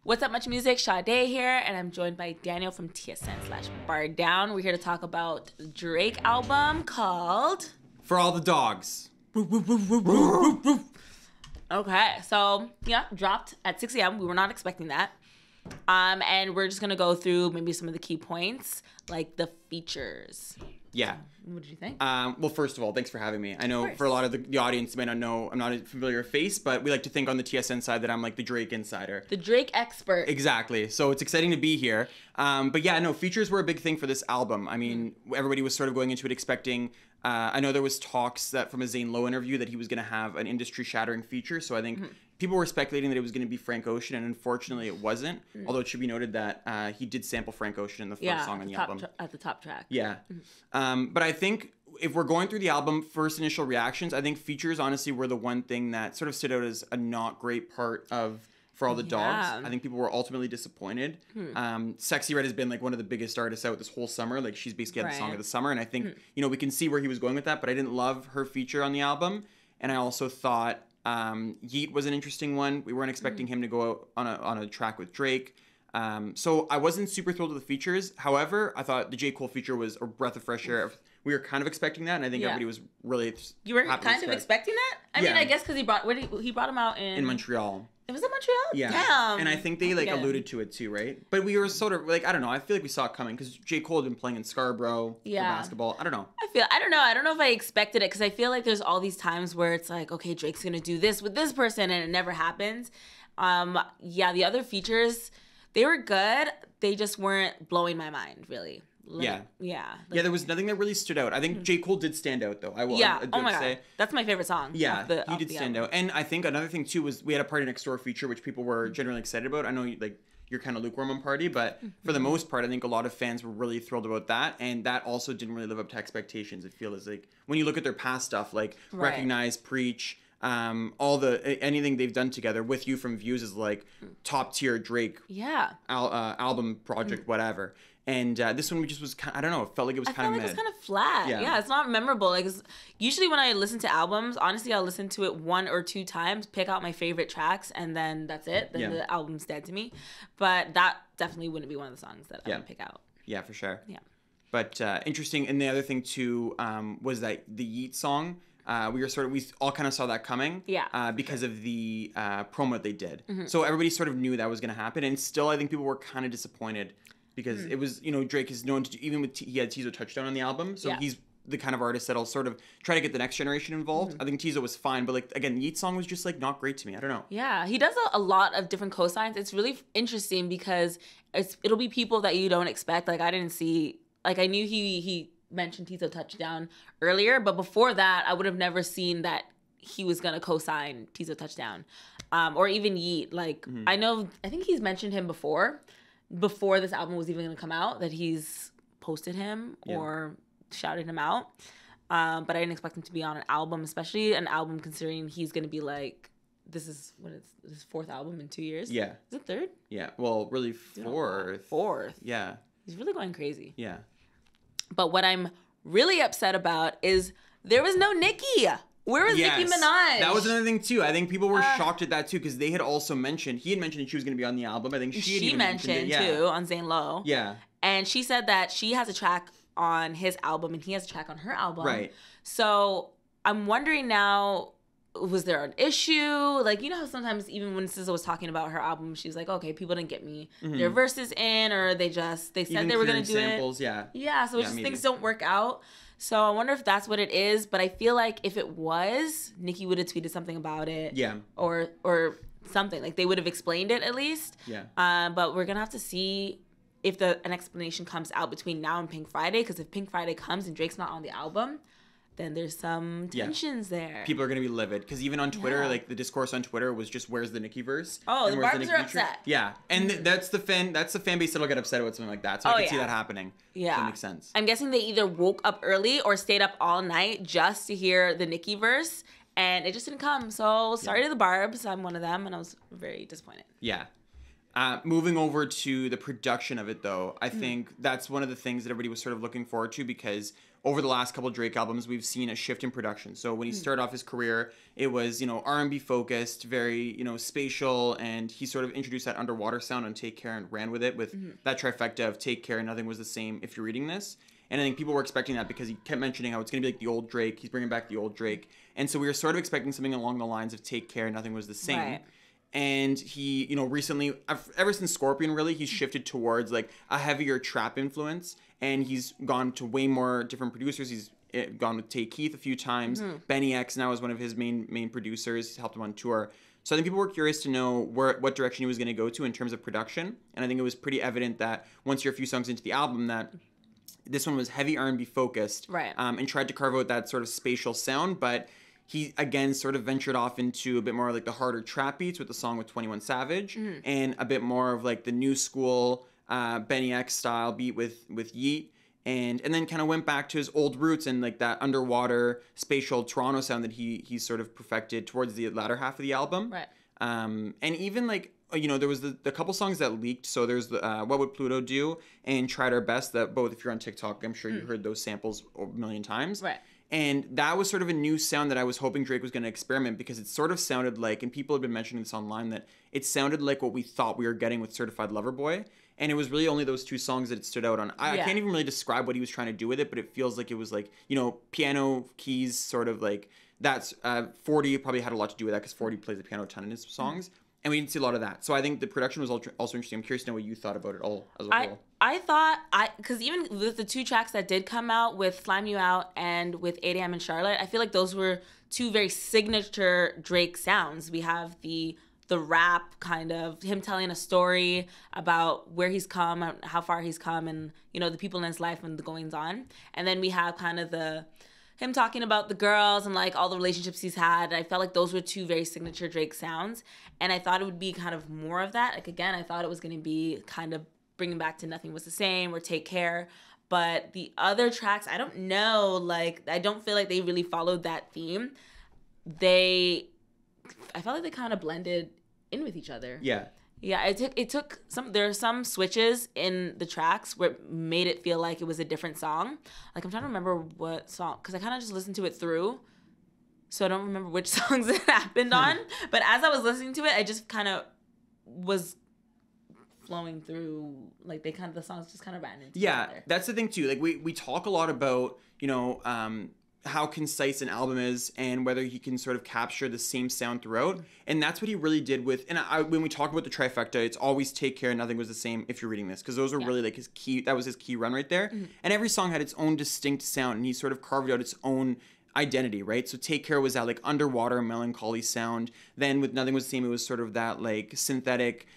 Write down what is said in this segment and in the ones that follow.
What's up, MuchMusic? Sadé here, and I'm joined by Daniel from TSN/Bar Down. We're here to talk about the Drake album called For All the Dogs. Okay, so yeah, dropped at 6 a.m. We were not expecting that. And we're just gonna go through maybe some of the key points, like the features. Yeah. What did you think? Well, first of all, thanks for having me. I know for a lot of the audience you may not know, I'm not a familiar face, but we like to think on the TSN side that I'm like the Drake insider. The Drake expert. Exactly. So it's exciting to be here. But yeah, no, features were a big thing for this album. I mean, everybody was sort of going into it expecting, I know there was talks that from a Zane Lowe interview that he was going to have an industry-shattering feature. So I think people were speculating that it was going to be Frank Ocean, and unfortunately it wasn't. Although it should be noted that he did sample Frank Ocean in the first song on the album. At the top track. Yeah. But I think if we're going through the album, first initial reactions, I think features honestly were the one thing that sort of stood out as a not great part of For All the Dogs. I think people were ultimately disappointed. Sexy Red has been like one of the biggest artists out this whole summer. Like she's basically had the song of the summer. And I think, you know, we can see where he was going with that, but I didn't love her feature on the album. And I also thought Yeet was an interesting one. We weren't expecting him to go out on a track with Drake. So I wasn't super thrilled with the features. However, I thought the J. Cole feature was a breath of fresh air. We were kind of expecting that, and I think everybody was really You were kind of expecting that? I mean, I guess because he brought him out in Montreal. It was in Montreal? Yeah. Damn. And I think they like alluded to it too, right? But we were sort of like, I don't know. I feel like we saw it coming because J. Cole had been playing in Scarborough for basketball. I don't know. I don't know if I expected it because I feel like there's all these times where it's like, okay, Drake's going to do this with this person and it never happens. Yeah, the other features, they were good. They just weren't blowing my mind, really. Yeah. Like, there was nothing that really stood out. I think J. Cole did stand out, though. I will. Yeah. I oh my God. That's my favorite song. Yeah, he did stand out. And I think another thing, too, was we had a Party Next Door feature, which people were generally excited about. I know, like, you're kind of lukewarm on Party, but for the most part, I think a lot of fans were really thrilled about that. And that also didn't really live up to expectations. It feels like when you look at their past stuff, like Recognize, Preach, anything they've done together, With You from Views is like top tier Drake album project, whatever. And this one just was I don't know, it felt like it was kind of mid. It was kind of flat. Yeah, it's not memorable. Like usually when I listen to albums, honestly, I'll listen to it 1 or 2 times, pick out my favorite tracks, and then that's it. Then the album's dead to me. But that definitely wouldn't be one of the songs that I would pick out. Yeah, for sure. Yeah. But interesting. And the other thing too was that the Yeet song. We all kind of saw that coming. Yeah. Because of the promo they did. So everybody sort of knew that was going to happen, and still I think people were kind of disappointed. Because it was, you know, Drake is known to do, even with, he had Tizo Touchdown on the album. So he's the kind of artist that'll sort of try to get the next generation involved. I think Tizo was fine. But, like, again, Yeat's song was just, like, not great to me. I don't know. Yeah, he does a lot of different cosigns. It's really interesting because it'll be people that you don't expect. Like, I didn't see, like, I knew he mentioned Tizo Touchdown earlier. But before that, I would have never seen that he was going to cosign Tizo Touchdown. Or even Yeat. Like, I think he's mentioned him before this album was even going to come out, that he's posted him or shouted him out. But I didn't expect him to be on an album, especially an album considering he's going to be like, this is his 4th album in 2 years? Yeah. Is it 3rd? Yeah. Well, really 4th. 4th. Yeah. He's really going crazy. Yeah. But what I'm really upset about is there was no Nicki. Where was Nicki Minaj? That was another thing too. I think people were shocked at that too because they had also mentioned he had mentioned that she was going to be on the album. I think she mentioned too on Zane Lowe. Yeah, and she said that she has a track on his album and he has a track on her album. Right. So I'm wondering now, was there an issue? Like, you know how sometimes even when SZA was talking about her album, she's like, okay, people didn't get me their verses in, or they said even they were going to do samples, it. Yeah. So just things don't work out. So I wonder if that's what it is. But I feel like if it was, Nicki would have tweeted something about it. Yeah. Or something. Like they would have explained it at least. Yeah. But we're going to have to see if an explanation comes out between now and Pink Friday. Because if Pink Friday comes and Drake's not on the album, then there's some tensions there. People are going to be livid. Because even on Twitter, like the discourse on Twitter was just, where's the Nicki verse? Oh, the Barbs are upset. Yeah. And that's the fan base that'll get upset about something like that. So I can see that happening. Yeah. So it makes sense. I'm guessing they either woke up early or stayed up all night just to hear the Nicki verse. And it just didn't come. So sorry to the Barbs. I'm one of them. And I was very disappointed. Yeah. Moving over to the production of it, though, I think that's one of the things that everybody was sort of looking forward to, because over the last couple of Drake albums, we've seen a shift in production. So when he started off his career, it was, R&B focused, very, spatial, and he sort of introduced that underwater sound on Take Care and ran with it with that trifecta of Take Care, Nothing Was the Same, If You're Reading This. And I think people were expecting that because he kept mentioning how it's going to be like the old Drake. He's bringing back the old Drake. And so we were sort of expecting something along the lines of Take Care, Nothing Was the Same. Right. And he, recently, ever since Scorpion, really, he's shifted towards like a heavier trap influence. And he's gone to way more different producers. He's gone with Tay Keith a few times. Benny X now is one of his main producers. He's helped him on tour. So I think people were curious to know what direction he was going to go to in terms of production. And I think it was pretty evident that once you're a few songs into the album that this one was heavy R&B focused. Right. And tried to carve out that sort of spatial sound. But he, again, sort of ventured off into a bit more like the harder trap beats with the song with 21 Savage. And a bit more of like the new school Benny X style beat with Yeet. And then kind of went back to his old roots and like that underwater spatial Toronto sound that he sort of perfected towards the latter half of the album. Right. And even like, there was the couple songs that leaked. So there's the What Would Pluto Do and Tried Our Best, that both, if you're on TikTok, I'm sure you heard those samples a million times. Right. And that was sort of a new sound that I was hoping Drake was going to experiment, because it sort of sounded like, and people have been mentioning this online, that it sounded like what we thought we were getting with Certified Lover Boy. And it was really only those two songs that it stood out on. I can't even really describe what he was trying to do with it, but it feels like it was like, piano keys, sort of like, that's 40 probably had a lot to do with that, because 40 plays the piano a ton in his songs. And we didn't see a lot of that. So I think the production was also interesting. I'm curious to know what you thought about it all as a whole. I thought, because even with the two tracks that did come out, with Slime You Out and with 8 AM in Charlotte, I feel like those were two very signature Drake sounds. We have the rap, kind of him telling a story about where he's come, how far he's come, and, the people in his life and the goings on. And then we have kind of him talking about the girls and like all the relationships he's had. I felt like those were two very signature Drake sounds. And I thought it would be kind of more of that. Like, again, I thought it was going to be kind of bringing back to Nothing Was the Same or Take Care. But the other tracks, I don't know. Like, I don't feel like they really followed that theme. I felt like they kind of blended in with each other. Yeah. Yeah, it took some. There are some switches in the tracks where it made it feel like it was a different song. Like, I'm trying to remember what song, because I kind of just listened to it through, so I don't remember which songs it happened on. But as I was listening to it, I just kind of was flowing through. Like, the songs just kind of ran into each other. Yeah, that's the thing too. Like, we talk a lot about how concise an album is and whether he can sort of capture the same sound throughout. And that's what he really did with, and when we talk about the trifecta, it's always Take Care, Nothing Was the Same, If You're Reading This, because those were really like his key, that was his key run right there. And every song had its own distinct sound, and he sort of carved out its own identity, right? So Take Care was that like underwater melancholy sound. Then with Nothing Was the Same, it was sort of that like synthetic,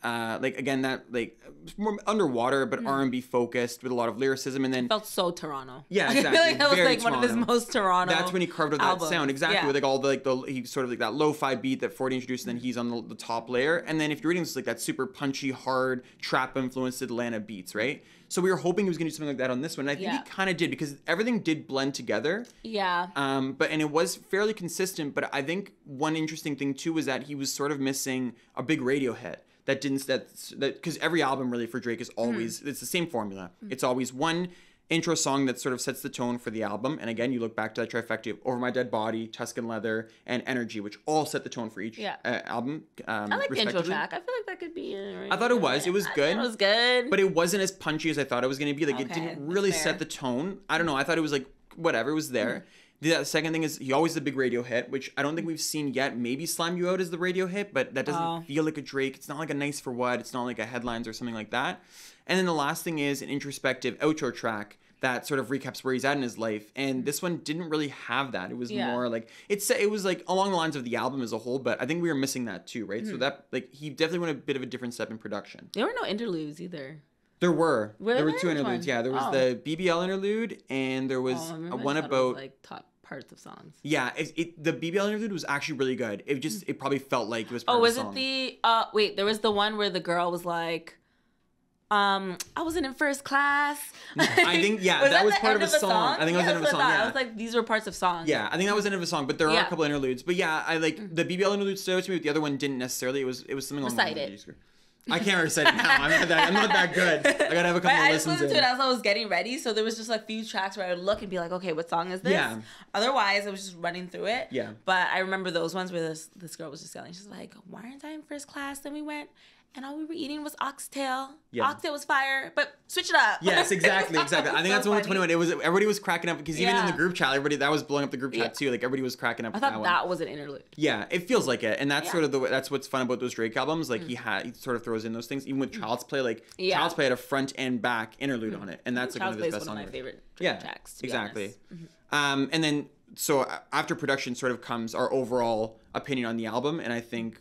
like again that like more underwater but R&B focused with a lot of lyricism. And then it felt so Toronto. Yeah, exactly. I feel like that was like Toronto. One of his most Toronto. That's when he carved out that sound exactly with like all the he sort of like that lo-fi beat that 40 introduced, and then he's on the top layer. And then If You're Reading This, like that super punchy, hard trap influenced Atlanta beats, right? So we were hoping he was going to do something like that on this one. And I think he kind of did, because everything did blend together. Yeah. And it was fairly consistent. But I think one interesting thing too was that he was sort of missing a big radio hit that because every album really for Drake is always it's the same formula. It's always one intro song that sort of sets the tone for the album. And again, you look back to that trifecta of Over My Dead Body, Tuscan Leather, and Energy, which all set the tone for each album. I like the intro track. I feel like that could be I thought it was. It was good. It was good. But it wasn't as punchy as I thought it was going to be. Like, it didn't really set the tone. I don't know. I thought it was like, whatever, it was there. The second thing is he always the big radio hit, which I don't think we've seen yet. Maybe Slime You Out is the radio hit, but that doesn't feel like a Drake. It's not like a Nice for What. It's not like a Headlines or something like that. And then the last thing is an introspective outro track that sort of recaps where he's at in his life. And this one didn't really have that. It was more like, it was like along the lines of the album as a whole, but I think we were missing that too, right? So that, like, he definitely went a bit of a different step in production. There were no interludes either. There were. There were two interludes. Yeah, there was the BBL interlude, and there was one about like top parts of songs. Yeah, the BBL interlude was actually really good. It probably felt like it was part of the song. Was it the wait, there was the one where the girl was like, I wasn't in first class. I think that was part of a song. I think it was the end of a song. I was like, these were parts of songs. Yeah, I think that was the end of a song, but there are a couple interludes. But yeah, I like the BBL interlude stood out to me, but the other one didn't necessarily. It was something along the lines. I can't recite it now. I'm not that good. I gotta have a couple of listens I listened to it as I was getting ready, so there was just like few tracks where I would look and be like, okay, what song is this? Yeah. Otherwise, I was just running through it. Yeah. But I remember those ones where this girl was just yelling. She's like, why aren't I in first class? Then we went, and all we were eating was oxtail. Yeah. Oxtail was fire, but switch it up. Yes, exactly. I think that's one with 21. It was everybody was cracking up because even in the group chat, that was blowing up the group chat too. Like everybody was cracking up. I thought that was an interlude. Yeah, it feels like it, and that's sort of that's what's fun about those Drake albums. Like he sort of throws in those things, even with Child's Play. Like Child's Play had a front and back interlude on it, and that's like one of his best songs. One of my favorite Drake tracks. Exactly. And then so after production sort of comes our overall opinion on the album, and I think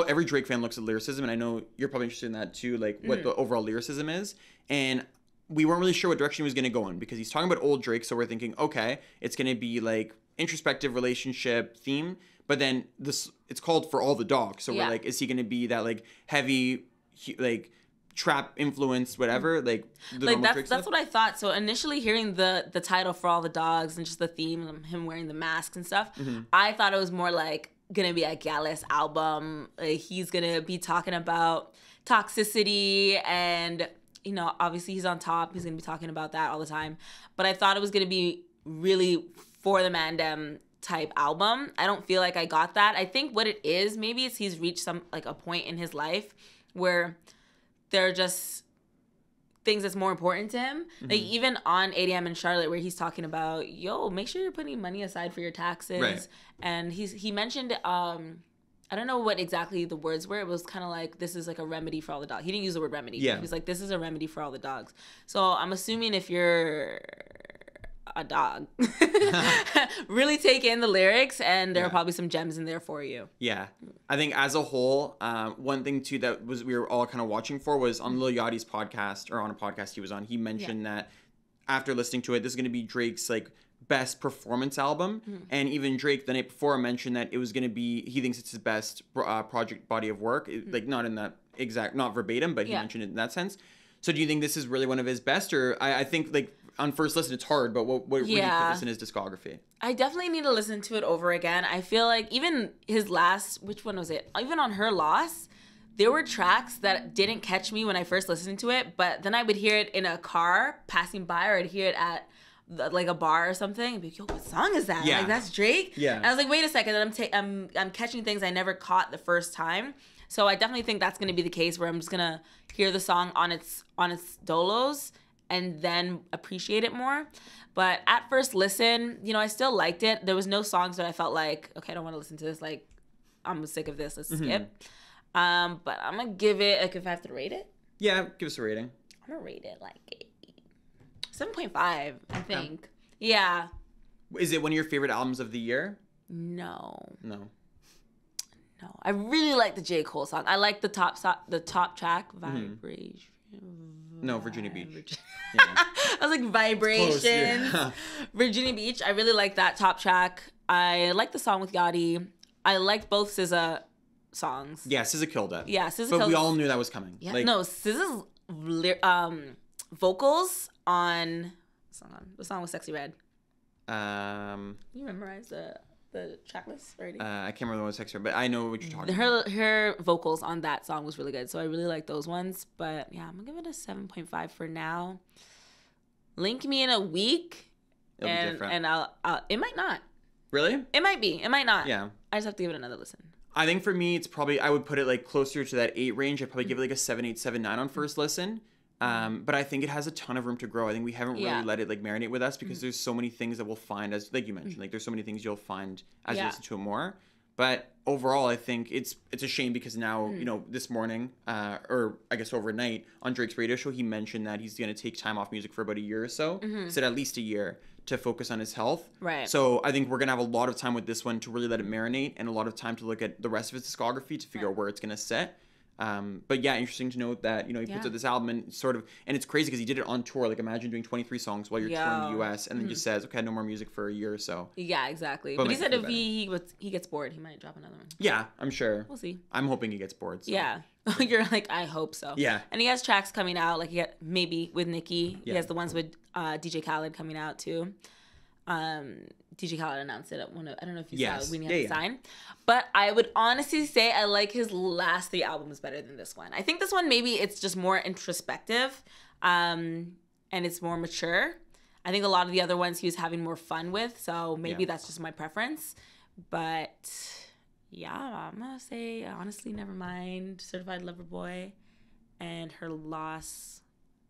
every Drake fan looks at lyricism, and I know you're probably interested in that too, like what the overall lyricism is. And we weren't really sure what direction he was going to go in because he's talking about old Drake, so we're thinking, okay, it's going to be like introspective relationship theme, but then it's called For All the Dogs, so we're like, is he going to be that like heavy, like trap influence, whatever, like that's what I thought. So initially hearing the title For All the Dogs and just the theme, him wearing the mask and stuff, I thought it was more like gonna be a Gallus album. He's gonna be talking about toxicity and, you know, obviously he's on top. He's gonna be talking about that all the time. But I thought it was gonna be really for the Mandem type album. I don't feel like I got that. I think what it is, maybe is he's reached a point in his life where there are just things that's more important to him. Like even on ADM in Charlotte where he's talking about, yo, make sure you're putting money aside for your taxes. Right. And he mentioned, I don't know what exactly the words were. It was kind of like, this is like a remedy for all the dogs. He didn't use the word remedy. Yeah. He was like, this is a remedy for all the dogs. So I'm assuming if you're a dog, really take in the lyrics, and there are probably some gems in there for you. Yeah. I think as a whole, one thing too that we were all kind of watching for was on Lil Yachty's podcast, or on a podcast he was on, he mentioned that after listening to it, this is going to be Drake's like best performance album. And even Drake the night before mentioned that it was going to be, he thinks it's his best project body of work, like not in that exact, not verbatim, but he mentioned it in that sense. So do you think this is really one of his best, or I think like on first listen it's hard, but where do you put this in his discography? I definitely need to listen to it over again. I feel like even his last, which one was it? Even on Her Loss, there were tracks that didn't catch me when I first listened to it, but then I would hear it in a car passing by, or I'd hear it at like a bar or something, and be like, yo, what song is that? Like, that's Drake? Yeah. And I was like, wait a second, and I'm catching things I never caught the first time. So I definitely think that's going to be the case where I'm just going to hear the song on its dolos and then appreciate it more. But at first listen, you know, I still liked it. There was no songs that I felt like, okay, I don't want to listen to this. Like, I'm sick of this. Let's skip. But I'm going to give it, like, if I have to rate it. Yeah, give us a rating. I'm going to rate it like 7.5, I think. Yeah. Is it one of your favorite albums of the year? No. I really like the J. Cole song. I like the top track, Vibration. No, Virginia Beach. I was like, Vibrations. Yeah. Virginia Beach. I really like that top track. I like the song with Yachty. I liked both SZA songs. Yeah, SZA killed it. Yeah, SZA killed it. But we all knew that was coming. Yeah, no, SZA's vocals on the song with Sexy Red. You memorize the track list already? I can't remember the one with Sexy Red, but I know what you're talking about. Her vocals on that song was really good, so I really like those ones. But yeah, I'm gonna give it a 7.5 for now. Link me in a week, It'll be different. And I'll it might not. Really? It might be. It might not. Yeah. I just have to give it another listen. I think for me, it's probably, I would put it like closer to that 8 range. I'd probably give it like a 7.8, 7.9 on first listen. But I think it has a ton of room to grow. I think we haven't really let it like marinate with us because there's so many things that we'll find, as like you mentioned, like there's so many things you'll find as you listen to it more. But overall, I think it's a shame because now, you know, this morning, or I guess overnight on Drake's radio show, he mentioned that he's going to take time off music for about a year or so. Said at least a year to focus on his health. Right. So I think we're going to have a lot of time with this one to really let it marinate, and a lot of time to look at the rest of his discography to figure out where it's going to sit. But yeah, interesting to note that, you know, he puts out this album and sort of, and it's crazy because he did it on tour. Like imagine doing 23 songs while you're touring the US and then just says, okay, no more music for a year or so. Yeah, exactly. But he said if he gets bored, he might drop another one. Yeah, I'm sure. We'll see. I'm hoping he gets bored. So. Yeah. You're like, I hope so. Yeah. And he has tracks coming out, like he got maybe with Nicki. He has the ones with DJ Khaled coming out too. DJ Khaled announced it at one of, I don't know if you Yes. saw it when he had to sign. But I would honestly say I like his last 3 albums better than this one. I think this one, maybe it's just more introspective and it's more mature. I think a lot of the other ones he was having more fun with. So maybe that's just my preference. But yeah, I'm going to say, honestly, Nevermind, Certified Lover Boy, and Her Loss,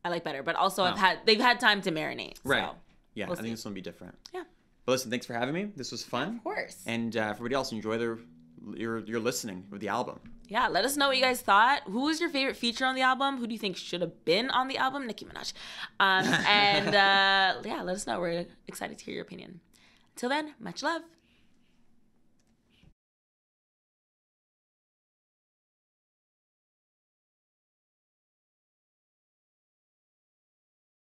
I like better. But also they've had time to marinate. Right. So Yeah, I think this one will be different. Yeah. But listen, thanks for having me. This was fun. Of course. And for everybody else, enjoy your listening of the album. Yeah, let us know what you guys thought. Who was your favorite feature on the album? Who do you think should have been on the album? Nicki Minaj. And let us know. We're excited to hear your opinion. Until then, much love.